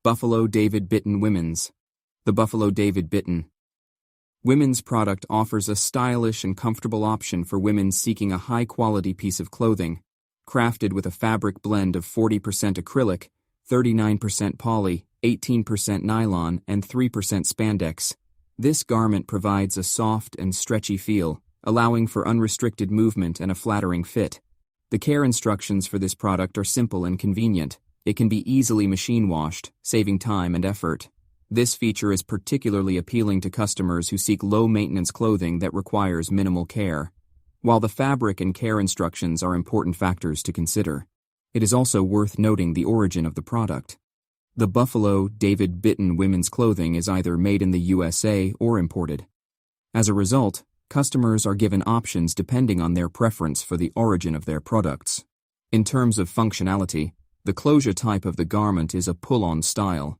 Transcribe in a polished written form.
Buffalo David Bitton Women's. The Buffalo David Bitton Women's product offers a stylish and comfortable option for women seeking a high-quality piece of clothing, crafted with a fabric blend of 40% acrylic, 39% poly, 18% nylon, and 3% spandex. This garment provides a soft and stretchy feel, allowing for unrestricted movement and a flattering fit. The care instructions for this product are simple and convenient. It can be easily machine-washed, saving time and effort. This feature is particularly appealing to customers who seek low-maintenance clothing that requires minimal care. While the fabric and care instructions are important factors to consider, it is also worth noting the origin of the product. The Buffalo David Bitton women's clothing is either made in the USA or imported. As a result, customers are given options depending on their preference for the origin of their products. In terms of functionality, the closure type of the garment is a pull-on style,